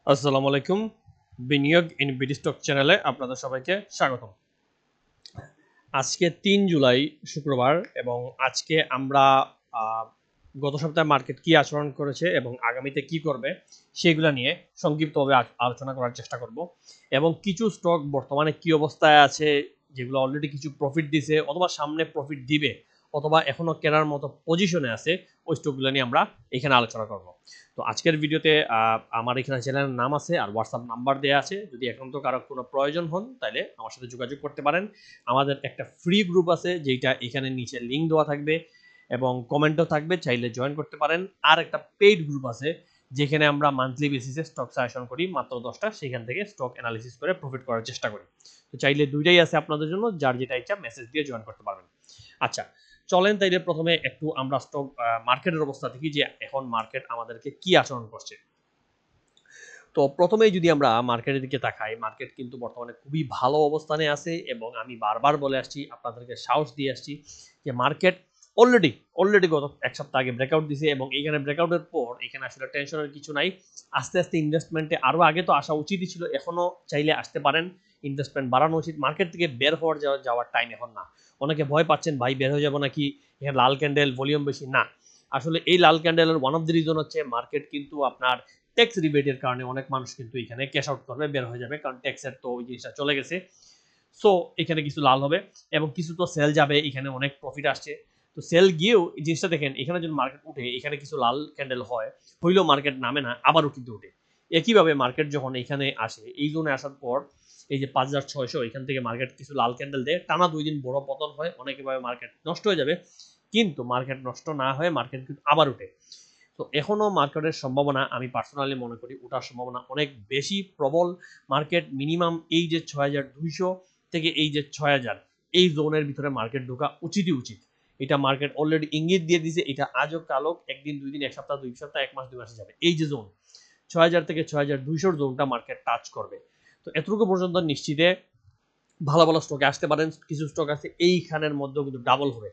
আসসালামু আলাইকুম। বিনিয়োগ ইন বিডি স্টক চ্যানেলে আপনাদের সবাইকে স্বাগতম। আজকে ৩ জুলাই শুক্রবার এবং আজকে আমরা গত সপ্তাহে মার্কেট কি আচরণ করেছে এবং আগামীতে কি করবে সেগুলো নিয়ে সংক্ষিপ্তভাবে আলোচনা করার চেষ্টা করব এবং কিছু স্টক বর্তমানে কি অবস্থায় আছে, যেগুলো অলরেডি কিছু প্রফিট দিছে অথবা সামনে প্রফিট দিবে অথবা এখনো কেনার মতো পজিশনে আছে, ওই স্টকগুলো নিয়ে আমরা এখানে আলোচনা করব। তো আজকের ভিডিওতে আমার এখানে চ্যানেলের নাম আছে আর হোয়াটসঅ্যাপ নাম্বার দেওয়া আছে। যদি এখন তো কারো কোনো প্রয়োজন হন তাহলে আমার সাথে যোগাযোগ করতে পারেন। আমাদের একটা ফ্রি গ্রুপ আছে যেটা এখানে নিচে লিঙ্ক দেওয়া থাকবে এবং কমেন্টও থাকবে, চাইলে জয়েন করতে পারেন। আর একটা পেইড গ্রুপ আছে যেখানে আমরা মান্থলি বেসিসে স্টক সাজেশন করি মাত্র 10টা, সেখান থেকে স্টক অ্যানালিসিস করে প্রফিট করার চেষ্টা করি। তো চাইলে দুইটাই আছে আপনাদের জন্য, যার যেটা ইচ্ছা মেসেজ দিয়ে জয়েন করতে পারবেন। আচ্ছা, চলেন তাইলে প্রথমে একটু আমরা স্টক মার্কেটের অবস্থা দেখি যে এখন মার্কেট আমাদেরকে কি আচরণ করছে। তো প্রথমেই যদি আমরা মার্কেটের দিকে তাকাই, মার্কেট কিন্তু বর্তমানে খুবই ভালো অবস্থানে আছে এবং আমি বারবার বলে আসছি, আপনাদেরকে সাহস দিয়ে আসছি যে মার্কেট অলরেডি গত এক সপ্তাহ আগে ব্রেকআউট দিছে এবং এইখানে ব্রেকআউটের পর এখানে আসলে টেনশনের কিছু নাই। আস্তে আস্তে ইনভেস্টমেন্টে আরও আগে তো আসা উচিতই ছিল, এখনও চাইলে আসতে পারেন, ইনভেস্টমেন্ট বাড়ানো উচিত। মার্কেট থেকে বের হওয়ার যাওয়ার টাইম এখন না। অনেকে ভয় পাচ্ছেন, ভাই বের হয়ে যাবো নাকি, এখানে লাল ক্যান্ডেল, ভলিউম বেশি না। আসলে এই লাল ক্যান্ডেলের ওয়ান অফ দ্য রিজন হচ্ছে মার্কেট কিন্তু আপনার ট্যাক্স রিবেটের কারণে অনেক মানুষ কিন্তু এখানে ক্যাশ আউট করবে, বের হয়ে যাবে, কারণ ট্যাক্সের তো ওই জিনিসটা চলে গেছে। সো এখানে কিছু লাল হবে এবং কিছু তো সেল যাবে, এখানে অনেক প্রফিট আসছে। তো সেল গিয়েও এই জিনিসটা দেখেন, এখানে যদি মার্কেট উঠে, এখানে কিছু লাল ক্যান্ডেল হয়, হইলেও মার্কেট নামে না, আবারও কিন্তু উঠে। একইভাবে মার্কেট যখন এখানে আসে, এই জোনে আসার পর এই যে 5,600, এখান থেকে মার্কেট কিছু লাল ক্যান্ডেল দেয়, টানা 2 দিন বড় পতন হয়, অনেকে ভাবে মার্কেট নষ্ট হয়ে যাবে, কিন্তু মার্কেট নষ্ট না হয়ে মার্কেট কিন্তু আবার উঠে। তো এখনো মার্কেটের সম্ভাবনা, আমি পার্সোনালি মনে করি ওঠার সম্ভাবনা অনেক বেশি প্রবল। মার্কেট মিনিমাম এই যে 6,200 থেকে এই যে 6,000, এই জোনের ভিতরে মার্কেট ঢোকা উচিত। এটা মার্কেট অলরেডি ইঙ্গিত দিয়ে দিছে, এটা আজও কালো, একদিন 2 দিন, এক সপ্তাহ 2 সপ্তাহ, 1 মাস 2 মাসে যাবে। এই যে জোন 6,000 থেকে 6,200 জোনটা মার্কেট টাচ করবে। তো এতটুকু পর্যন্ত নিশ্চিতে ভালো ভালো স্টকে আসতে পারেন। কিছু স্টক আছে এইখানের মধ্যেও কিন্তু ডাবল হবে,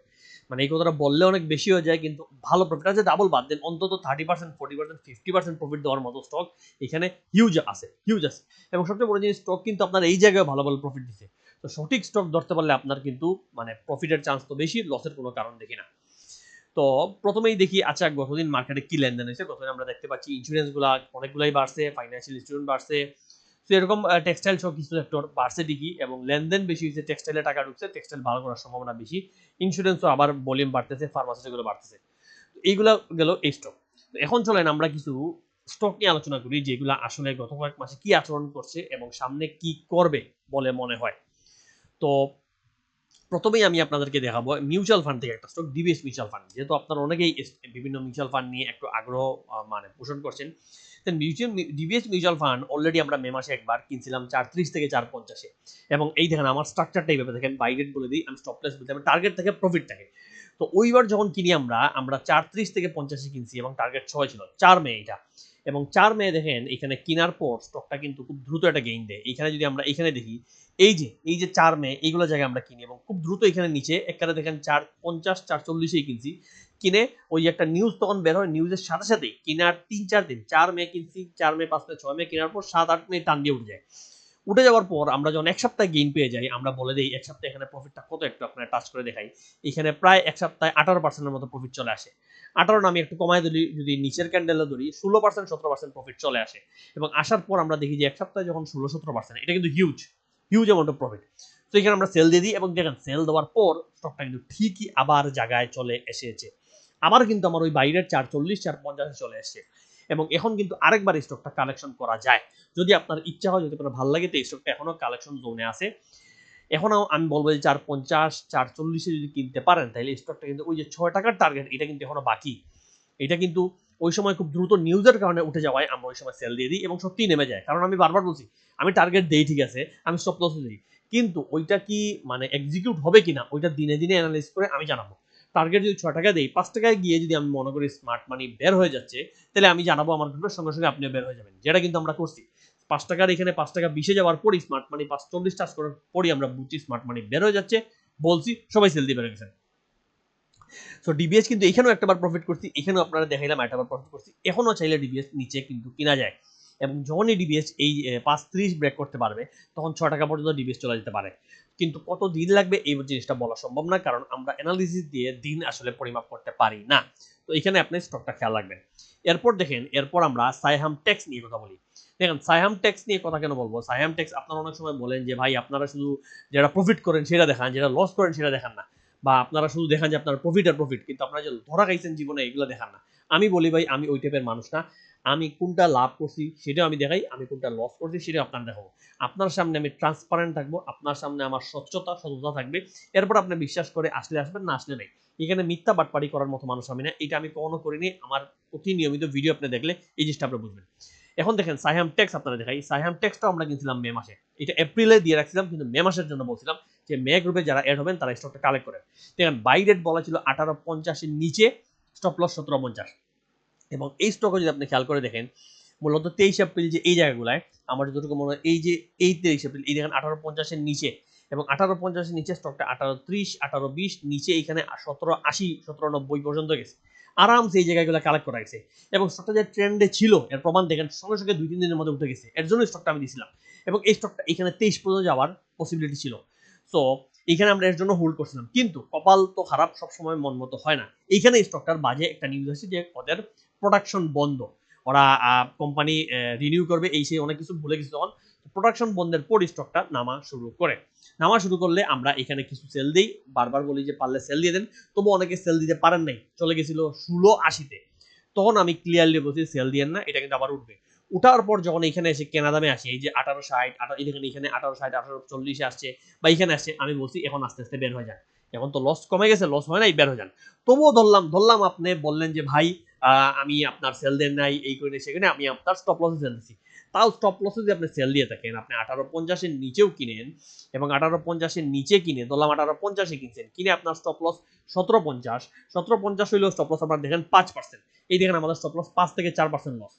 মানে এই কথাটা বললে অনেক বেশি হয়ে যায়, কিন্তু ভালো প্রফিট আছে। ডাবল বাদ দেন, অন্তত 30%, 40%, 50% প্রফিট দেওয়ার মতো স্টক এখানে হিউজ আছে। এবং সবচেয়ে বড় জিনিস, স্টক কিন্তু আপনার এই জায়গায় ভালো ভালো প্রফিট দিচ্ছে। তো সঠিক স্টক ধরতে পারলে আপনার কিন্তু মানে প্রফিটের চান্স তো বেশি, লসের কোনো কারণ দেখি না। তো প্রথমেই দেখি, আচ্ছা গতদিন মার্কেটে কি লেনদেন হয়েছে। গতদিন আমরা দেখতে পাচ্ছি ইন্স্যুরেন্স গুলা অনেকগুলাই বাড়ছে, ফাইন্যান্সিয়াল ইনস্টিটিউট বাড়ছে, তো এরকম টেক্সটাইল সহ কিছু সেক্টর বাড়ছে ঠিকই এবং লেনদেন বেশি হয়েছে, টেক্সটাইলে টাকা ঢুকছে, টেক্সটাইল ভালো করার সম্ভাবনা বেশি। ইন্স্যুরেন্সও আবার ভলিউম বাড়তেছে, ফার্মাসিউটিক্যাল বাড়তেছে। তো এইগুলা গেল এই স্টক। এখন চলেন আমরা কিছু স্টক নিয়ে আলোচনা করি যেগুলো আসলে গত কয়েক মাসে কি আচরণ করছে এবং সামনে কি করবে বলে মনে হয়। তো প্রথমেই আমি আপনাদেরকে দেখাবো মিউচুয়াল ফান্ড থেকে একটা স্টক, ডিবিএস মিউচুয়াল ফান্ড। যেহেতু আপনারা অনেকেই বিভিন্ন মিউচুয়াল ফান্ড নিয়ে একটু আগ্রহ মানে পোষণ করছেন, ডিবিএস মিউচুয়াল ফান্ড অলরেডি আমরা মে মাসে একবার কিনছিলাম 430 থেকে 450-এ। এবং এই দেখেন আমার স্ট্রাকচারটা এইভাবে দেখেন, বাই রেট বলে দিই, আমি স্টপলেস বলতে, আমি টার্গেট থেকে প্রফিট থাকে। তো ওইবার যখন কিনি আমরা 430 থেকে 50-এ কিনছি এবং টার্গেট 6 ছিল 4 মে এটা। এবং 4 মে দেখেন এখানে কেনার পর স্টকটা কিন্তু খুব দ্রুত একটা গেইন দেয়। এখানে যদি আমরা এখানে দেখি, এই যে 4 মে, এইগুলো জায়গায় আমরা কিনি এবং খুব দ্রুত এখানে নিচে একবারে দেখেন 450, 440-এই কিনছি। কিনে ওই একটা নিউজ তখন বের হয়, নিউজের সাথে সাথেই কেনার 3-4 দিন, 4 মে কিনছি, 4 মে, 5 মে, 6 মে কেনার পর 7-8 মে টান দিয়ে উঠে যায়। উঠে যাওয়ার পর আমরা যখন এক সপ্তাহে গেইন পেয়ে যাই, আমরা বলে দিই এক সপ্তাহে এখানে প্রফিটটা কত, একটু আপনার টাচ করে দেখাই। এখানে প্রায় এক সপ্তাহে 18% মতো প্রফিট চলে আসে। 18 না, আমি একটু কমায় দিই, যদি নিচের ক্যান্ডেলে ধরি 16%, 17% প্রফিট চলে আসে। এবং আসার পর আমরা দেখি যে এক সপ্তাহে যখন 16-17%, এটা কিন্তু হিউজ অ্যামাউন্ট অফ প্রফিট। তো এখানে আমরা সেল দিয়ে দিই এবং দেখেন সেল দেওয়ার পর স্টকটা কিন্তু ঠিকই আবার জায়গায় চলে এসেছে। আবার কিন্তু আমার ওই বাইরের 440, 450 চলে এসেছে এবং এখন কিন্তু আরেকবার স্টকটা কালেকশন করা যায়, যদি আপনার ইচ্ছা হয়, যদি আপনার ভালো লাগে। তো এই স্টকটা এখনো কালেকশন জোনে আছে। এখনো আমি বলবো যে 450, 440-এ যদি কিনতে পারেন তাহলে স্টকটা কিন্তু ওই যে 6 টাকার টার্গেট, এটা কিন্তু এখনো বাকি। এটা কিন্তু ওই সময় খুব দ্রুত নিউজের কারণে উঠে যাওয়ায় আমরা ওই সময় সেল দিয়ে দিই এবং সত্যিই নেমে যায়। কারণ আমি বারবার বলছি, আমি টার্গেট দেই ঠিক আছে, আমি স্টপ লস দিই, কিন্তু ওইটা কি মানে এক্সিকিউট হবে কিনা ওইটা দিনে দিনে অ্যানালাইজ করে আমি জানাবো। টার্গেট যদি 6 টাকা দেই, 5 টাকায় গিয়ে যদি আমি মনে করি স্মার্ট মানি বের হয়ে যাচ্ছে, তাহলে আমি জানাবো আমার গ্রুপের সঙ্গে সঙ্গে আপনিও বের হয়ে যাবেন, যেটা কিন্তু আমরা করছি। 5 টাকার এখানে 5 টাকা 20-এ যাওয়ার পরই স্মার্ট মানি 540 টাচ করার পরই আমরা বুঝছি স্মার্ট মানি বের হয়ে যাচ্ছে, বলছি, সবাই সেল দিয়ে বের হয়ে গেছেন। সো ডিবিএস কিন্তু এখানেও একটাবার প্রফিট করছি, এখানেও আপনারা দেখাইলাম একটাবার প্রফিট করছি, এখনো চাইলে ডিবিএস নিচে কিন্তু কিনা যায় এবং যখনই ডিবিএস এই 5.30 ব্রেক করতে পারবে তখন 6 টাকা পর্যন্ত ডিবিএস চলে যেতে পারে। কিন্তু কত দিন লাগবে এই জিনিসটা বলা সম্ভব না, কারণ আমরা অ্যানালিসিস দিয়ে দিন আসলে পরিমাপ করতে পারি না। তো এখানে আপনি স্টকটা খেয়াল রাখবেন। এরপর দেখেন, এরপর আমরা সাইহাম টেক্স নিয়ে কথা বলি। দেখেন সাইহাম টেক্স নিয়ে কথা কেন বলবো, সাইহাম টেক্স আপনারা অনেক সময় বলেন যে ভাই আপনারা শুধু যেটা প্রফিট করেন সেটা দেখান, যেটা লস করেন সেটা দেখান না, বা আপনারা শুধু দেখান যে আপনার প্রফিট আর প্রফিট, কিন্তু আপনারা যে ধরা খাইছেন জীবনে এগুলো দেখান না। আমি বলি ভাই আমি ওই টাইপের মানুষ না, আমি কোনটা লাভ করছি সেটাও আমি দেখাই, আমি কোনটা লস করছি সেটাও আপনার দেখাবো। আপনার সামনে আমি ট্রান্সপারেন্ট থাকবো, আপনার সামনে আমার সততা থাকবে। এরপর আপনি বিশ্বাস করে আসলে আসবেন, না আসলে নেই। এখানে মিথ্যা বাটপাড়ি করার মতো মানুষ আমি না, এটা আমি কখনো করিনি। আমার অতি নিয়মিত ভিডিও আপনি দেখলে এই জিনিসটা আপনি বুঝবেন। এখন দেখেন সাইহাম টেক্স আপনারা দেখাই, সাইহাম টেক্সটাও আমরা কিনছিলাম মে মাসে, এটা এপ্রিলে দিয়ে রাখছিলাম, কিন্তু মে মাসের জন্য বলছিলাম যে মে গ্রুপে যারা অ্যাড হবেন তারা স্টকটা কালেক্ট করেন। দেখেন বাই রেট বলা ছিল 18.50 এর নিচে, স্টপ লস 17.50। এবং এই স্টকে যদি আপনি খেয়াল করে দেখেন, মূলত 23 এপ্রিল যে এই জায়গাগুলায় আমার যতটুকু মনে হয় এই যে এই 23 এপ্রিল এই দেখেন 18.50 এর নিচে, এবং 18.50 এর নিচে স্টকটা 18.30 18.20 নিচে এখানে 17.80 17.90 পর্যন্ত গেছে, আরামসে এই জায়গাগুলো কালেক্ট করা গেছে। এবং স্টকটা যে ট্রেন্ডে ছিল এর প্রমাণ দেখেন, সঙ্গে সঙ্গে 2-3 দিনের মধ্যে উঠে গেছে, এর জন্য স্টকটা আমি দিয়েছিলাম। এবং এই স্টকটা এখানে 23 পর্যন্ত যাওয়ার পসিবিলিটি ছিল। সো এখানে আমরা এর জন্য হোল্ড করছিলাম, কিন্তু কপাল তো খারাপ, সবসময় মন মতো হয় না। এইখানে স্টকটার বাজে একটা নিউজ আছে যে ওদের প্রোডাকশন বন্ধ, ওরা কোম্পানি রিনিউ করবে, এই সেই অনেক কিছু ভুলে গেছে। তখন প্রোডাকশন বন্ধের পর স্টকটা নামা শুরু করলে আমরা এখানে কিছু সেল দিই, বারবার বলি যে পারলে সেল দিয়ে দেন, তবু অনেকে সেল দিতে পারেন নাই, চলে গেছিল 16.80-তে। তখন আমি ক্লিয়ারলি বলছি সেল দিয়েন না, এটা কিন্তু আবার উঠবে। উঠার পর যখন এখানে এসে কেনা দামে আসে, এই যে 18.60 এখানে 18.60 18.40 আসছে, বা এখানে আসছে, আমি বলছি এখন আস্তে আস্তে বের হয়ে যান, এখন তো লস কমে গেছে, লস হয় নাই, বের হয়ে যান। তবুও ধরলাম আপনি বললেন যে ভাই আমি আপনার সেল দেন নাই, এই করে সেখানে আমি আপনার স্টপ লসে সেল দিচ্ছি। তাও স্টপ লসে যদি আপনি সেল দিয়ে থাকেন, আপনি 18.50-এর নিচেও কিনেন এবং 18.50-এর নিচে কিনে ধরলাম 18.50-এ কিনছেন, কিনে আপনার স্টপ লস 17.50 হইলেও স্টপ লস আপনার দেখেন 5%। এই দেখেন আমাদের স্টপ লস 5 থেকে 4% লস।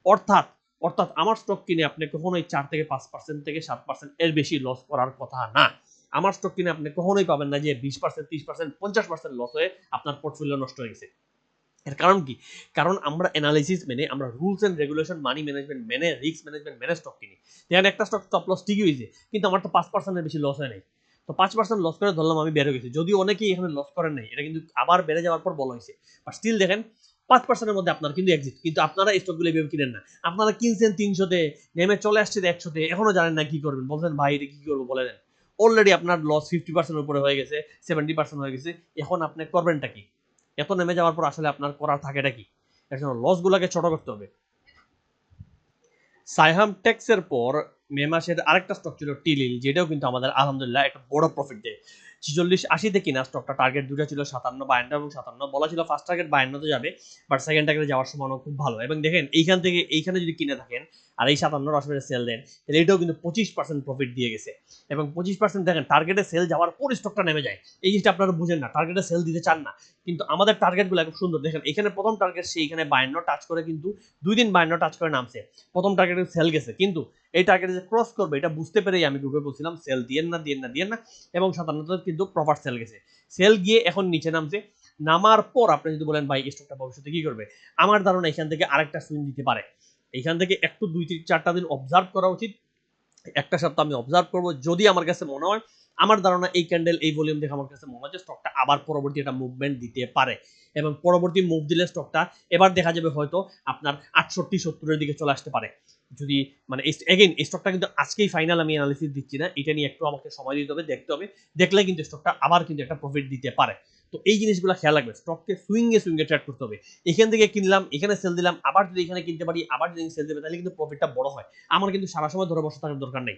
অর্থাৎ অর্থাৎ আমার স্টক কিনে আপনি কখনোই 4 থেকে 5% থেকে 7% এর বেশি লস করার কথা না। আমার স্টক কিনে আপনি কখনোই পাবেন না যে 20% 30% 50% লস হয়ে আপনার পোর্টফোলিও নষ্ট হয়ে গেছে। এর কারণ কি? কারণ আমরা অ্যানালাইসিস মেনে, আমরা rules and regulation, money management মেনে, রিস্ক ম্যানেজমেন্ট মেনে স্টক কিনি। দেখেন একটা স্টক স্টপ লস ঠিকই হয়েছে, কিন্তু আমার তো 5% এর বেশি লস হয় নাই। তো 5% লস করে ধরলাম আমি বের হয়ে গেছি, যদিও অনেকেই এখানে লস করেন নাই, এটা কিন্তু আবার বেড়ে যাওয়ার পর বলা হয়েছে। বাট স্টিল দেখেন 5% এর মধ্যে আপনার কিন্তু এক্সিট, কিন্তু আপনারা এই স্টকগুলো এভাবে কিনেন না। আপনারা কিনছেন 300-তে, নেমে চলে আসছে 100-তে, এখনো জানেন না কি করবেন, বলছেন ভাই এটা কি করবো বলে দেন। অলরেডি আপনার লস 50% উপরে হয়ে গেছে, 70% হয়ে গেছে, এখন আপনি করবেনটা কি? এত নেমে যাওয়ার পর আসলে আপনার করার থাকেটা কি? এর জন্য লসগুলোকে ছোট করতে হবে। সাইহাম টেক্সের পর মে মাসের আরেকটা স্টক ছিল টিলিল, যেটাও কিন্তু আমাদের আলহামদুলিল্লাহ একটা বড় প্রফিট দেয়। 46-80-তে কিনা স্টকটা, টার্গেট দুটো ছিল 57 52 এবং 57, বলা ছিল ফার্স্ট টার্গেট 52-তে যাবে, বাট সেকেন্ড টার্গেটে যাওয়ার সম্ভাবনা খুব ভালো। এবং দেখেন এইখান থেকে এইখানে যদি কিনে থাকেন আর এই 57 আসলে সেল দেন, তাহলে এটাও কিন্তু 25% প্রফিট দিয়ে গেছে। এবং 25% দেখেন টার্গেটে সেল যাওয়ার পর স্টকটা নেমে যায়, এই জিনিসটা আপনারা বুঝেন না, টার্গেটে সেল দিতে চান না। কিন্তু আমাদের টার্গেটগুলো খুব সুন্দর, দেখেন এখানে প্রথম টার্গেট সে এখানে 52 টাচ করে, কিন্তু 2 দিন 52 টাচ করে নামছে, প্রথম টার্গেটে সেল গেছে, কিন্তু এই টার্গেটে যে ক্রস করবে এটা বুঝতে পেরেই আমি গ্রুপে বলছিলাম সেল দিয়েন না। এবং 57 কিন্তু প্রপার সেল গেছে, সেল গিয়ে এখন নিচে নামছে। নামার পর আপনি যদি বলেন ভাই স্টকটা ভবিষ্যতে কি করবে, আমার ধারণা এখান থেকে আরেকটা সুইং দিতে পারে। এখান থেকে একটু 2-4টা দিন অবজার্ভ করা উচিত, একটা সপ্তাহ আমি অবজার্ভ করব, যদি আমার কাছে মনে হয়, আমার ধারণা এই ক্যান্ডেল এই ভলিউম দেখে আমার কাছে মনে হয় যে স্টকটা আবার পরবর্তী একটা মুভমেন্ট দিতে পারে। এবং পরবর্তী মুভ দিলে স্টকটা এবার দেখা যাবে হয়তো আপনার 68-70-এর দিকে চলে আসতে পারে। যদি মানে এগেইন এই স্টকটা কিন্তু আজকেই ফাইনাল আমি অ্যানালিসিস দিচ্ছি না, এটা নিয়ে একটু আমাকে সময় দিতে হবে, দেখতে হবে, দেখলে কিন্তু স্টকটা আবার কিন্তু একটা প্রফিট দিতে পারে। তো এই জিনিসগুলো খেয়াল রাখবে, স্টককে সুইংয়ে ট্রেড করতে হবে। এখান থেকে কিনলাম, এখানে সেল দিলাম, আবার যদি এখানে কিনতে পারি, আবার যদি সেল দেবে, তাহলে কিন্তু প্রফিটটা বড় হয়। আমার কিন্তু সারা সময় ধরে বসে থাকার দরকার নেই,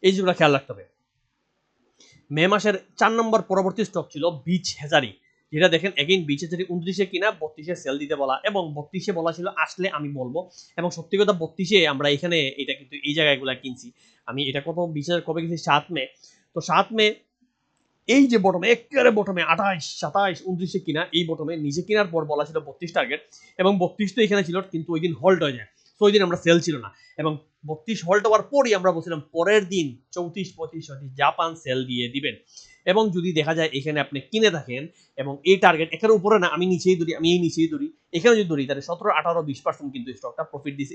এই যেগুলো খেয়াল রাখতে হবে। মে মাসের 4 নম্বর পরবর্তী স্টক ছিল বিচ হেজারি, যেটা দেখেন এগেইন বিচ হেজারি 29-এ কিনা 32-এ সেল দিতে বলা, এবং 32-এ বলা ছিল আসলে আমি বলবো। এবং সত্যি কথা 32-এ আমরা এখানে এটা কিন্তু এই জায়গাগুলো কিনছি। আমি এটা কত বিচের কবে কিনছি 7 মে। তো 7 মে এই যে বটমে একেবারে বটমে 28 27 29-এ কিনা, এই বটমে নিচে কেনার পর বলা ছিল 32 টার্গেট, এবং 32 তো এখানে ছিল, কিন্তু ওই দিন হোল্ড হয়ে যায়। ওই দিন আমরা সেল ছিল না, এবং 32 হল্ট হওয়ার পরই আমরা বলছিলাম পরের দিন 34, 35, 36 জাপান সেল দিয়ে দিবেন। এবং যদি দেখা যায় এখানে আপনি কিনে থাকেন এবং এই টার্গেট এখানে উপরে না, আমি নিচেই ধরি, আমি এই নিচেই ধরি, এখানে যদি ধরি তাহলে 17, 18, 20% কিন্তু স্টকটা প্রফিট দিছে,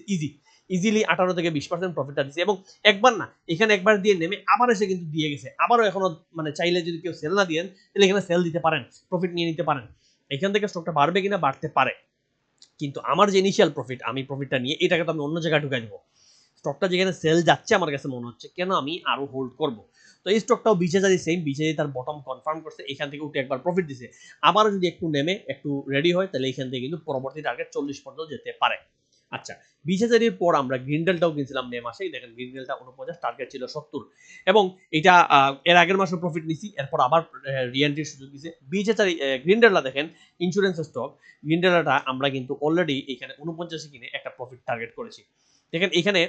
ইজিলি 18 থেকে 20% প্রফিটটা দিছে। এবং একবার না, এখানে একবার দিয়ে নেমে আবার এসে কিন্তু দিয়ে গেছে, আবারও এখনো মানে চাইলে যদি কেউ সেল না দিয়েন তাহলে এখানে সেল দিতে পারেন, প্রফিট নিয়ে নিতে পারেন। এখান থেকে স্টকটা বাড়বে কিনা, বাড়তে পারে, কিন্তু আমার যে ইনিশিয়াল প্রফিট, আমি প্রফিটটা নিয়ে এটাকে তো আমি অন্য জায়গায় ঢুকাই দেবো। স্টকটা যেখানে সেল যাচ্ছে আমার কাছে মনে হচ্ছে কেন আমি আরো হোল্ড করব। তো এই স্টকটাও 20,000 সেম, 20,000 তার বটম কনফার্ম করছে, এখান থেকে উঠে একবার প্রফিট দিছে, আবার যদি একটু নেমে একটু রেডি হয় তাহলে এখান থেকে কিন্তু পরবর্তী টার্গেট 40 পর্যন্ত যেতে পারে। আচ্ছা, 20,000 এর পর আমরা গ্রিনডেলটাও কিনছিলাম মে মাসেই, দেখেন গ্রিনডেলটা 49, টার্গেট ছিল 70, এবং এটা এর আগের মাসে প্রফিট নিছি, এরপর আবার রিএন্ট্রির সুযোগ দিছে। 20,000 গ্রিনডেলটা দেখেন ইন্স্যুরেন্স স্টক, গ্রিনডেলটা আমরা কিন্তু অলরেডি এখানে 49 কিনে একটা প্রফিট টার্গেট করেছি। দেখেন এখানে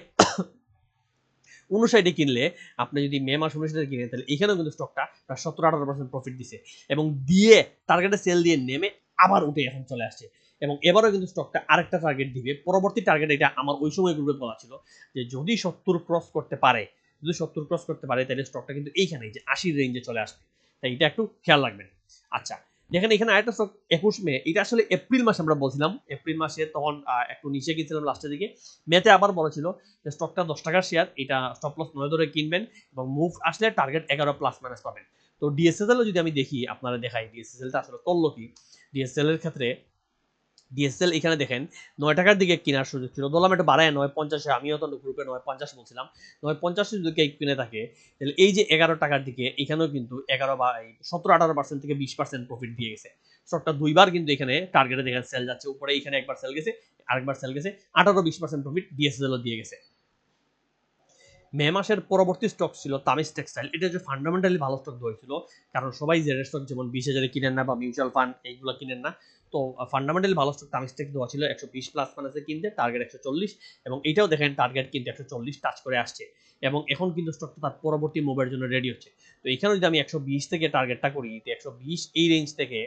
59 কিনলে আপনি যদি মে মাস 59 কিনেন তাহলে এখানেও কিন্তু স্টকটা প্রায় 17-18% প্রফিট দিছে, এবং দিয়ে টার্গেটে সেল দিয়ে নেমে আবার উঠে এখন চলে আসছে, এবং এবারও কিন্তু স্টকটা আরেকটা টার্গেট দিবে, পরবর্তী টার্গেট এটা আমার ওই সময় গ্রুপে বলা ছিল যে যদি 70 ক্রস করতে পারে, যদি 70 ক্রস করতে পারে তাহলে স্টকটা কিন্তু এইখানে যে 80 রেঞ্জে চলে আসবে, তাই এটা একটু খেয়াল রাখবেন। আচ্ছা, দেখেন এখানে আরেকটা স্টক 21 মে, এটা আসলে এপ্রিল মাসে আমরা বলছিলাম, এপ্রিল মাসে তখন একটু নিচে গেছিলাম লাস্টের দিকে, মেতে আবার বলেছিল যে স্টকটা 10 টাকার শেয়ার, এটা স্টপ লস 9 ধরে কিনবেন এবং মুভ আসলে টার্গেট 11 প্লাস মাইনাস পাবেন। তো ডিএসএসএল যদি আমি দেখি, আপনারা দেখাই ডিএসএসএলটা আসলে করলো কি। ডিএসএল এর ক্ষেত্রে ডিএসএল এখানে দেখেন 9 টাকার দিকে কেনার সুযোগ ছিল, ধরলাম এটা বাড়ায় 9.50, আমিও তো গ্রুপে 9.50 বলছিলাম, 9.50 যদি কেউ কিনে থাকে তাহলে এই যে 11 টাকার দিকে এখানেও কিন্তু 11 বা 17-18% থেকে 20% প্রফিট দিয়ে গেছে। স্টকটা দুইবার কিন্তু এখানে টার্গেটে দেখেন সেল যাচ্ছে, উপরে এখানে একবার সেল গেছে, আরেকবার সেল গেছে, 18-20% প্রফিট ডিএসএল দিয়ে গেছে। মে মাসের পরবর্তী স্টক ছিল তামিজ টেক্সটাইল, এটা যে ফান্ডামেন্টালি ভালো স্টক হয়েছিল, কারণ সবাই জেড স্টক যেমন 20,000 কিনেন না বা মিউচুয়াল ফান্ড এইগুলো কিনেন না, তো ফান্ডামেন্টালি ভালো স্টক তামিজ টেক্স দেওয়া ছিল 120 প্লাস মাইনাসে কিনতে, টার্গেট 140, এবং এটাও দেখেন টার্গেট কিন্তু 140 টাচ করে আসছে, এবং এখন কিন্তু স্টকটা তার পরবর্তী মুভের জন্য রেডি হচ্ছে। তো এখানে যদি আমি 120 থেকে টার্গেটটা করি, তো 120 এই রেঞ্জ থেকে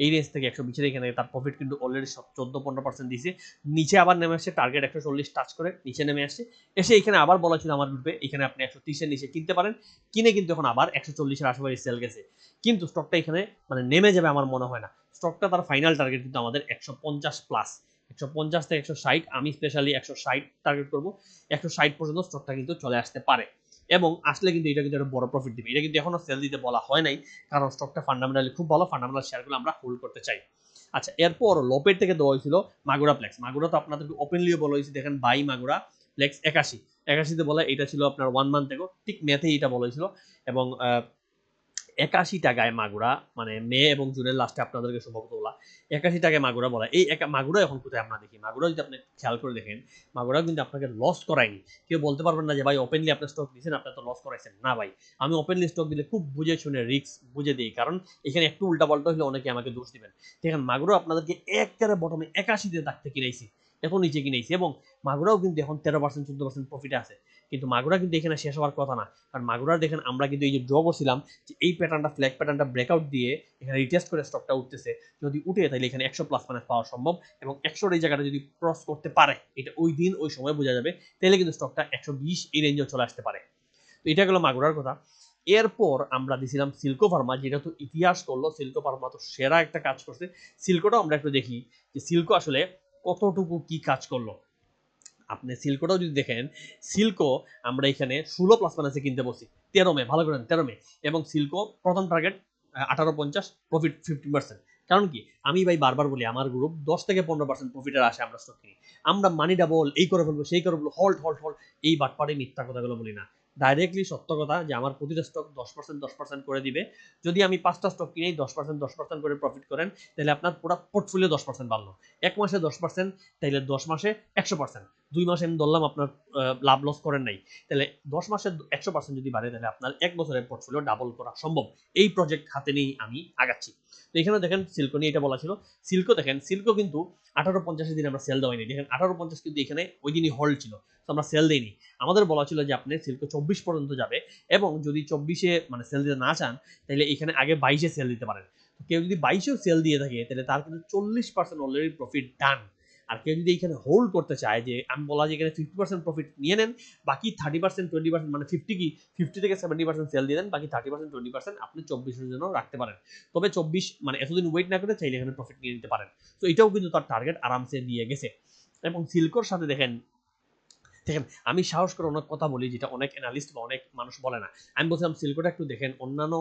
120 এখানে তার প্রফিট কিন্তু অলরেডি 14-15% দিয়েছে, নিচে আবার নেমে আসছে, টার্গেট 140 টাচ করে নিচে নেমে আসছে, এসে এখানে আবার বলা ছিল আমার গ্রুপে এখানে আপনি 130 এর নিচে কিনতে পারেন, কিনে কিন্তু এখন আবার 140 এর আশেপাশে সেল গেছে, কিন্তু স্টকটা এখানে মানে নেমে যাবে আমার মনে হয় না। স্টকটা তার ফাইনাল টার্গেট কিন্তু আমাদের 150 প্লাস, 150 থেকে 160, আমি স্পেশালি 160 টার্গেট করব, 160 পর্যন্ত স্টকটা কিন্তু চলে আসতে পারে, এবং আসলে কিন্তু এটা কিন্তু একটা বড় প্রফিট দিবে। এটা কিন্তু এখনো সেল দিতে বলা হয় নাই, কারণ স্টকটা ফান্ডামেন্টালি খুব ভালো, ফান্ডামেন্টাল শেয়ারগুলো আমরা হোল্ড করতে চাই। আচ্ছা, এরপর লোপের থেকে দেওয়া হয়েছিল মাগুরা প্লেক্স, মাগুরা তো আপনাদেরকে ওপেনলিও বলা হয়েছে, দেখেন বাই মাগুরা প্লেক্স 81 বলা, এটা ছিল আপনার 1 মান্থ থেকে, ঠিক মেথেই এটা বলা হয়েছিল, এবং 81 টাকায় মাগুরা, মানে মে এবং জুনের লাস্টে আপনাদেরকে সম্ভবত বলা 81 টাকায় মাগুরা বলা, এই মাগুরা এখন কোথায় আমরা দেখি, মাগুরা যদি আপনি খেয়াল করে দেখেন মাগুরা কিন্তু আপনাকে লস করায়নি, কেউ বলতে পারবেন না যে ভাই ওপেনলি আপনি স্টক দিয়েছেন আপনার তো লস করাইছেন না, ভাই আমি ওপেনলি স্টক দিলে খুব বুঝে শুনে রিস্ক বুঝে দিই, কারণ এখানে একটু উল্টাপাল্টা হলে অনেকে আমাকে দোষ দিবেন। দেখেন মাগুরা আপনাদেরকে একেবারে বটমে 81 দিয়ে থাকতে কিনাইছি, এখন নিচে কিনেছি, এবং মাগুরাও কিন্তু এখন 13% 14% প্রফিটে আছে, কিন্তু মাগুরা কিন্তু এখানে শেষ হওয়ার কথা না, কারণ মাগুরার দেখেন আমরা কিন্তু এই যে ড্র করছিলাম যে এই প্যাটার্নটা ফ্ল্যাগ প্যাটার্নটা ব্রেকআউট দিয়ে এখানে রিটেস্ট করে স্টকটা উঠতেছে, যদি উঠে তাহলে এখানে 100 প্লাস মাইনাস পাওয়া সম্ভব, এবং 100 এই জায়গাটা যদি ক্রস করতে পারে এটা ওই দিন ওই সময় বোঝা যাবে, তাহলে কিন্তু স্টকটা 120 এই রেঞ্জেও চলে আসতে পারে। তো এটা গেল মাগুরার কথা। এরপর আমরা দিছিলাম সিল্কো ফার্মা, যেটা তো ইতিহাস করলো, সিল্কো ফার্মা তো সেরা একটা কাজ করছে, সিল্কোটাও আমরা একটু দেখি যে সিল্কো আসলে কতটুকু কি কাজ করলো। আপনি সিল্কোটাও যদি দেখেন, সিল্কো আমরা এখানে 16 প্লাস মাইনাসে কিনতে বসি 13 মে, ভালো করেন 13 মে, এবং সিল্কো প্রথম টার্গেট 18.50, প্রফিট 50%। কারণ কি, আমি ভাই বারবার বলি আমার গ্রুপ 10 থেকে 15% প্রফিটের আশে আমরা স্টক কিনি, আমরা মানি ডাবল এই করে ফেলবো সেই করে ফেলবো, হল্ট হল্ট হল্ট, এই বাটপাড়ি মিথ্যা কথাগুলো বলি না, ডাইরেক্টলি সত্য কথা যে আমার প্রতিটা স্টক 10% করে দিবে, যদি আমি 5টা স্টক কিনি 10% করে প্রফিট করেন তাহলে আপনার পুরো পোর্টফোলিও 10% বাড়লো, এক মাসে 10%, তাইলে 10 মাসে 100%, 2 মাসে আমি ধরলাম আপনার লাভ লস করেন নাই, তাহলে 10 মাসে 100% যদি বাড়ে তাহলে আপনার এক বছরের পোর্টফোলিও ডাবল করা সম্ভব, এই প্রজেক্ট হাতে নিয়েই আমি আগাচ্ছি। তো এখানে দেখেন সিল্কো নিয়ে এটা বলা ছিল, সিল্কো দেখেন সিল্কো কিন্তু 18.50 দিন আমরা সেল দেওয়াইনি, দেখেন 18.50 কিন্তু এখানে ওই দিনই হোল্ড ছিল, তো আমরা সেল দেইনি, আমাদের বলা ছিল যে আপনি সিল্কো 24 পর্যন্ত যাবে, এবং যদি 24-এ মানে সেল দিতে না চান তাহলে এখানে আগে 22-এ সেল দিতে পারেন, কেউ যদি 22-এও সেল দিয়ে থাকে তাহলে তার কিন্তু 40% অলরেডি প্রফিট ডান, আর কেউ যদি এখানে হোল্ড করতে চায়, যে আমি বলা যে এখানে 50% প্রফিট নিয়ে নেন, বাকি 30% 20% মানে 50 থেকে 70% সেল দিয়ে দেন, বাকি 30% 20% আপনি 24-এর জন্য রাখতে পারেন। তবে 24 মানে এতদিন ওয়েট না করে চাইলে এখানে প্রফিট নিয়ে নিতে পারেন। তো এটাও কিন্তু তার টার্গেট আরামসে দিয়ে গেছে। এবং সিল্কোর সাথে দেখেন আমি সাহস করে অনেক কথা বলি যেটা অনেক অ্যানালিস্ট বা অনেক মানুষ বলে না। আমি বলছিলাম সিল্কোটা একটু দেখেন, অন্যান্য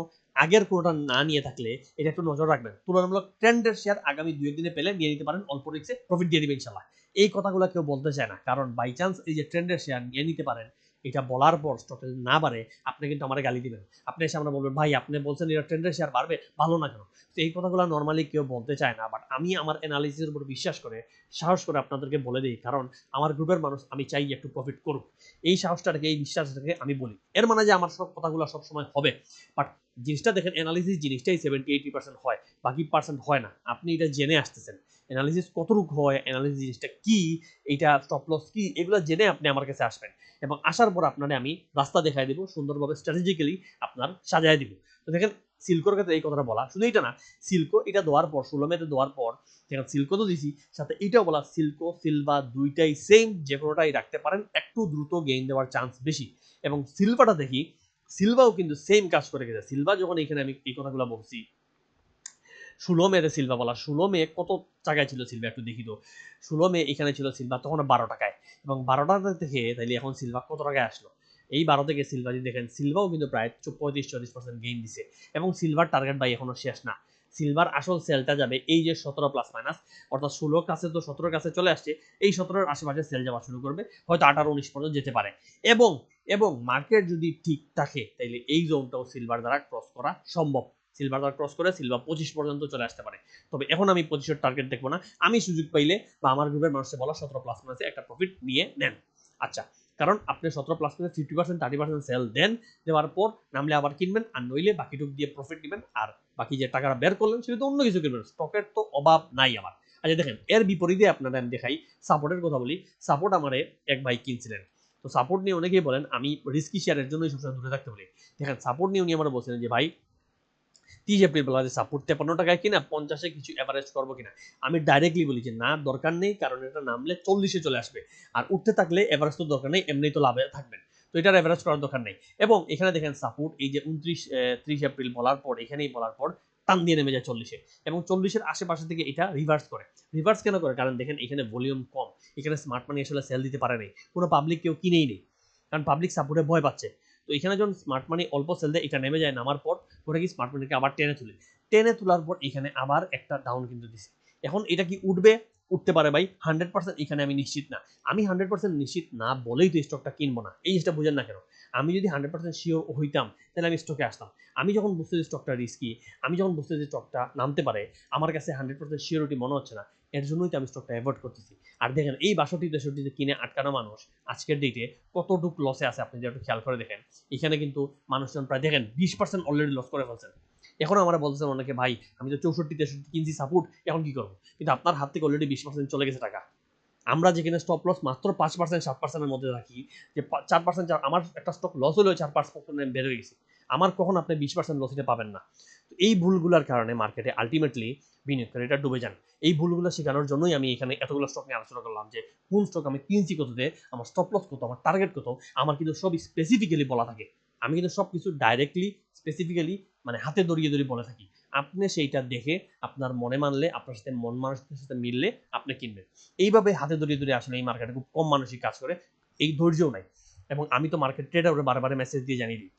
আগের কোনোটা না নিয়ে থাকলে এটা একটু নজর রাখবেন। তুলনামূলক ট্রেন্ডের শেয়ার আগামী 2-1 দিনে পেলে নিয়ে নিতে পারেন, অল্প রিস্কে প্রফিট দিয়ে দিবে ইনশাল্লাহ। এই কথাগুলো কেউ বলতে চায় না, কারণ বাই চান্স এই যে ট্রেন্ডের শেয়ার নিয়ে নিতে পারেন, এটা বলার পর স্টকে না বাড়ে, আপনি কিন্তু আমার গালি দিবেন। আপনি এসে আমরা বলবেন ভাই আপনি বলছেন এটা ট্রেন্ডের শেয়ার বাড়বে, ভালো না কেন? তো এই কথাগুলো নর্মালি কেউ বলতে চায় না, বাট আমি আমার অ্যানালিসিসের উপর বিশ্বাস করে সাহস করে আপনাদেরকে বলে দিই, কারণ আমার গ্রুপের মানুষ আমি চাই একটু প্রফিট করুক। এই সাহসটাকে, এই বিশ্বাসটাকে আমি বলি। এর মানে যে আমার সব কথাগুলো সবসময় হবে, বাট জিনিসটা দেখেন, অ্যানালিসিস জিনিসটাই 70-80% হয়, বাকি পার্সেন্ট হয় না। আপনি এটা জেনে আসতেছেন অ্যানালিসিস কতটুকু হয়, অ্যানালিসিস জিনিসটা কি, এটা স্টপ লস কি, এগুলো জেনে আপনি আমার কাছে আসবেন, এবং আসার পর আপনারে আমি রাস্তা দেখাই দিব, সুন্দরভাবে স্ট্র্যাটেজিক্যালি আপনার সাজায় দিব। তো দেখেন সিল্কোর ক্ষেত্রে এই কথাটা বলা, শুধু এটা না, সিল্কো এটা দেওয়ার পর 16 মেতে দেওয়ার পর দেখেন সিল্কো তো দিছি, সাথে এটাও বলা সিল্কো সিলভা দুইটাই সেম, যে কোনোটাই রাখতে পারেন, একটু দ্রুত গেইন দেওয়ার চান্স বেশি। এবং সিলভাটা দেখি, সিলভাও কিন্তু সেম কাজ করে গেছে। সিলভা যখন এখানে আমি এই কথাগুলো বলছি, 16 মেতে সিলভা বলা, 16 মে কত টাকায় ছিল সিলভা একটু দেখি তো। 16 মে এখানে ছিল সিলভা তখন 12 টাকায়, এবং 12 টাকা থেকে তাইলে এখন সিলভা কত টাকায় আসলো? এই 12 থেকে সিলভা যদি দেখেন, সিলভাও কিন্তু প্রায় 35-40% গেইন দিছে। এবং সিলভার টার্গেট বাই এখনো শেষ না। সিলভার আসল সেলটা যাবে এই যে 17 প্লাস মাইনাস, অর্থাৎ 16 কাছে তো 17 কাছে চলে আসছে, এই 17-এর আশেপাশে সেল যাওয়া শুরু করবে, হয়তো 18-19 পর্যন্ত যেতে পারে। এবং এবং মার্কেট যদি ঠিক থাকে তাইলে এই জোনটাও সিলভার দ্বারা ক্রস করা সম্ভব। সিলভার দ্বারা ক্রস করে সিলভার 25 পর্যন্ত চলে আসতে পারে। তবে এখন আমি 25-এর টার্গেট দেখবো না, আমি সুযোগ পাইলে বা আমার গ্রুপের মানুষকে বলা 17 প্লাস মাইনাসে একটা প্রফিট নিয়ে নেন। আচ্ছা, কারণ আপনি 17 প্লাস মাইনাস 50% 30% সেল দেন, দেওয়ার পর নামলে আবার কিনবেন, আর নইলে বাকিটুক দিয়ে প্রফিট নেবেন, আর বাকি যে টাকাটা বের করলেন সেটা তো অন্য কিছু কিনবেন। স্টকের তো অভাব নাই আমার। আচ্ছা দেখেন, এর বিপরীতে আপনাদের আমি দেখাই, সাপোর্টের কথা বলি। সাপোর্ট আমারে এক ভাই কিনছিলেন। তো সাপোর্ট নিয়ে অনেকেই বলেন আমি রিস্কি শেয়ারের জন্যই সবসময় দূরে থাকতে বলি। দেখেন সাপোর্ট নিয়ে উনি আমার বলছিলেন যে ভাই 30 এপ্রিল বলা যে সাপোর্ট 53 টাকায় কিনা 50-এ কিছু এভারেজ করবো কিনা। আমি ডাইরেক্টলি বলি যে না, দরকার নেই, কারণ এটা নামলে 40-এ চলে আসবে, আর উঠতে থাকলে এভারেজ তো দরকার নেই, এমনি তো লাভে থাকবেন, তো এটার এভারেজ করার দরকার নেই। এবং এখানে দেখেন সাপোর্ট এই যে 30 এপ্রিল বলার পর, এখানেই বলার পর টান দিয়ে নেমে যায় 40-এ, এবং 40-এর আশেপাশে থেকে এটা রিভার্স করে। রিভার্স কেন করে? কারণ দেখেন এখানে ভলিউম কম, এখানে স্মার্ট মানি আসলে সেল দিতে পারে নাই, কোনো পাবলিক কেউ কিনেই নেই, কারণ পাবলিক সাপোর্টে ভয় পাচ্ছে। তো এখানে যখন স্মার্ট মানি অল্প সেল দেয়, এটা নেমে যায়, নামার পর ওরা কি স্মার্ট মানিকে আবার টেনে তুলে, টেনে তোলার পর এখানে আবার একটা ডাউন কিন্তু দিছে। এখন এটা কি উঠবে? উঠতে পারে ভাই, 100% এখানে আমি নিশ্চিত না। আমি 100% নিশ্চিত না বলেই তো স্টকটা কিনবো না, এই জিনিসটা বুঝেন না কেন? আমি যদি 100% শিওর হইতাম তাহলে আমি স্টকে আসতাম। আমি যখন বুঝতে যে স্টকটা রিস্কি, আমি যখন বুঝতে যে স্টকটা নামতে পারে, আমার কাছে 100% শিওরিটি মনে হচ্ছে না, এর জন্যই তো আমি স্টকটা অ্যাভয়েড করতেছি। আর দেখেন এই 62-63 যে কিনে আটকানো মানুষ আজকের ডেটে কতটুকু লসে আছে আপনি যদি একটু খেয়াল করে দেখেন। এখানে কিন্তু মানুষজন প্রায় দেখেন 20% অলরেডি লস করে ফেলছেন। এখন আমরা বলতেছেন অনেকে ভাই আমি তো 64-63 কিনছি সাপোর্ট, এখন কি করবো? কিন্তু আপনার হাত থেকে অলরেডি 20% চলে গেছে টাকা। আমরা যেখানে স্টপ লস মাত্র 5% 7%-এর মধ্যে রাখি, যে 4%, আমার একটা স্টক লস হলেও 4-5% বের হয়ে গেছে, আমার কখন আপনি 20% লস হতে পাবেন না। তো এই ভুলগুলোর কারণে মার্কেটে আলটিমেটলি বিনিয়োগকারীরা ডুবে যান। এই ভুলগুলো শেখানোর জন্যই আমি এখানে এতগুলো স্টক নিয়ে আলোচনা করলাম, যে কোন স্টক আমি কিনছি কততে, আমার স্টপ লস কত, আমার টার্গেট কত, আমার কিন্তু সব স্পেসিফিক্যালি বলা থাকে। আমি কিন্তু সব কিছু ডাইরেক্টলি স্পেসিফিক্যালি মানে হাতে ধরিয়ে বলে থাকি। আপনি সেইটা দেখে আপনার মনে মানলে, আপনার সাথে মন মানুষের সাথে মিললে আপনি কিনবেন। এইভাবে হাতে ধরিয়ে আসলে এই মার্কেটে খুব কম মানুষই কাজ করে, এই ধৈর্যও নাই। এবং আমি তো মার্কেট ট্রেডারে বারবার মেসেজ দিয়ে জানিয়ে দিই,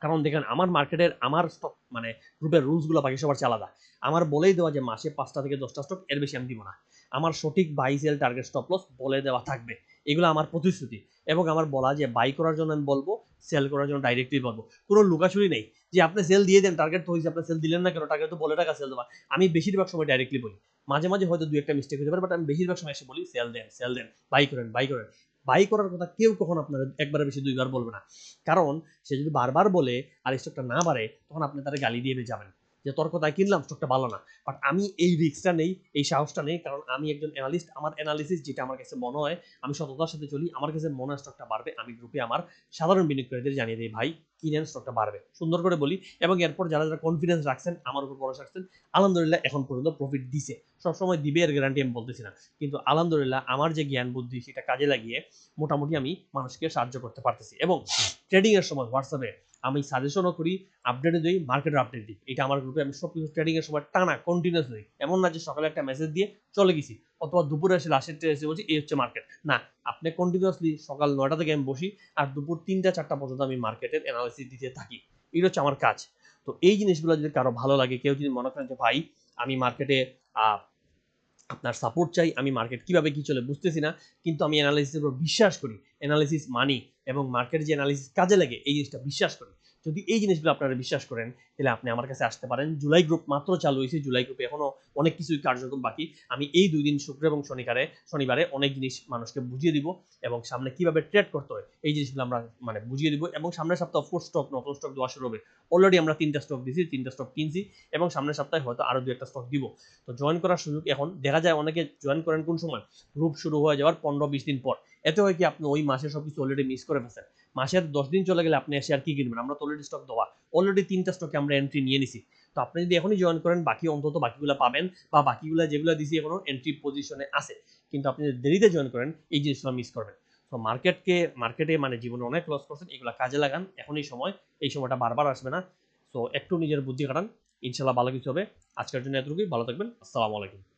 কারণ দেখেন আমার মার্কেটের আমার স্টক মানে গ্রুপের রুলসগুলো বাকি সবার আলাদা। আমার বলেই দেওয়া যে মাসে 5টা থেকে 10টা স্টক, এর বেশি আমি দিব না। আমার সঠিক buy sell target stop loss বলে দেওয়া থাকবে, এগুলো আমার প্রতিশ্রুতি। এবং আমার বলা যে বাই করার জন্য আমি বলবো, সেল করার জন্য ডাইরেক্টলি বলবো, কোনো লুকাচুরি নেই যে আপনি সেল দিয়ে দেন, টার্গেট তো হয়েছে, আপনি সেল দিলেন না কেন, টার্গেট তো বলে টাকা সেল দেওয়া। আমি বেশিরভাগ সময় ডাইরেক্টলি বলি, মাঝে মাঝে হয়তো 2-1টা মিস্টেক হতে পারে, বাট আমি বেশিরভাগ সময় এসে বলি সেল দেন, সেল দেন, বাই করেন, বাই করেন। বাই করার কথা কেউ কখন আপনার একবারের বেশি 2বার বলবে না, কারণ সে যদি বারবার বলে আর স্টকটা না বাড়ে, তখন আপনি তারা গালি দিয়ে যাবেন। যে তোর কথায় কিনলাম স্টকটা ভালো না, বাট আমি এই রিস্কটা নেই, এই সাহসটা নেই, কারণ আমি একজন অ্যানালিস্ট। আমার অ্যানালিসিস যেটা আমার কাছে মনে হয়, আমি সততার সাথে চলি, আমার কাছে মনে হয় স্টকটা বাড়বে, আমি গ্রুপে আমার সাধারণ বিনিয়োগকারীদের জানিয়ে দিই ভাই কিনেন, স্টকটা বাড়বে, সুন্দর করে বলি। এবং এরপর যারা যারা কনফিডেন্স রাখছেন, আমার উপর ভরসা রাখছেন, আলহামদুলিল্লাহ এখন পর্যন্ত প্রফিট দিছে। সবসময় দিবে এর গ্যারান্টি আমি বলতেছি না, কিন্তু আলহামদুলিল্লাহ আমার যে জ্ঞান বুদ্ধি সেটা কাজে লাগিয়ে মোটামুটি আমি মানুষকে সাহায্য করতে পারতেছি। এবং ট্রেডিং এর সময় হোয়াটসঅ্যাপে আমি সাজেশনও করি, আপডেটও দিই, মার্কেটের আপডেট দিই। এটা আমার গ্রুপে আমি সব কিছু ট্রেডিং এর সময় টানা কন্টিনিউস দিই। এমন না যে সকালে একটা মেসেজ দিয়ে চলে গেছি অথবা দুপুরে এসে লাস্টের এসে বলছি এই হচ্ছে মার্কেট, না। আপনি কন্টিনিউসলি সকাল 9টা থেকে আমি বসি আর দুপুর 3টা 4টা পর্যন্ত আমি মার্কেটের অ্যানালিসিস দিতে থাকি। এটা হচ্ছে আমার কাজ। তো এই জিনিসগুলো যদি কারো ভালো লাগে, কেউ যদি মনে করেন যে ভাই আমি মার্কেটে আপনার সাপোর্ট চাই, আমি মার্কেট কিভাবে কি চলে বুঝতেছি না, কিন্তু আমি অ্যানালাইসিসের উপর বিশ্বাস করি, অ্যানালাইসিস মানি এবং মার্কেট যে অ্যানালাইসিস কাজে লাগে এই জিনিসটা বিশ্বাস করি, যদি এই জিনিসগুলো আপনারা বিশ্বাস করেন তাহলে আপনি আমার কাছে আসতে পারেন। জুলাই গ্রুপ মাত্র চালু হয়েছে, জুলাই গ্রুপে এখনো অনেক কিছুই কার্যক্রম বাকি। আমি এই 2 দিন শুক্র এবং শনিবারে অনেক জিনিস মানুষকে বুঝিয়ে দিব এবং সামনে কিভাবে ট্রেড করতে হয় এই জিনিসগুলো আমরা মানে বুঝিয়ে দিব। এবং সামনের সপ্তাহে অফকোর্স স্টক, নতুন স্টক দেওয়া শুরু হবে। অলরেডি আমরা 3টা স্টক দিয়েছি, 3টা স্টক কিনছি এবং সামনের সপ্তাহে হয়তো আরো 2-1টা স্টক দিব। তো জয়েন করার সুযোগ এখন, দেখা যায় অনেকে জয়েন করেন কোন সময়, গ্রুপ শুরু হয়ে যাওয়ার 15-20 দিন পর। এতে হয় কি আপনি ওই মাসে সবকিছু অলরেডি মিস করে ফেলছেন। মাসের 10 দিন চলে গেলে আপনি এসে আর কি কিনবেন? আমরা তো অলরেডি স্টক দেওয়া, অলরেডি 3টা স্টকে আমরা এন্ট্রি নিয়ে নিছি। তো আপনি যদি এখনই জয়েন করেন বাকি অন্তত বাকিগুলো পাবেন, বা বাকিগুলো যেগুলো দিছি এখনো এন্ট্রি পজিশনে আছে। কিন্তু আপনি যদি দেরিতে জয়েন করেন এই জিনিসগুলো মিস করবেন। তো মার্কেটে মানে জীবনে অনেক লস করছেন, এগুলো কাজে লাগান, এখনই সময়, এই সময়টা বারবার আসবে না। তো একটু নিজের বুদ্ধি খাটান, ইনশাল্লাহ ভালো কিছু হবে। আজকের জন্য এতটুকুই, ভালো থাকবেন, আসসালামু আলাইকুম।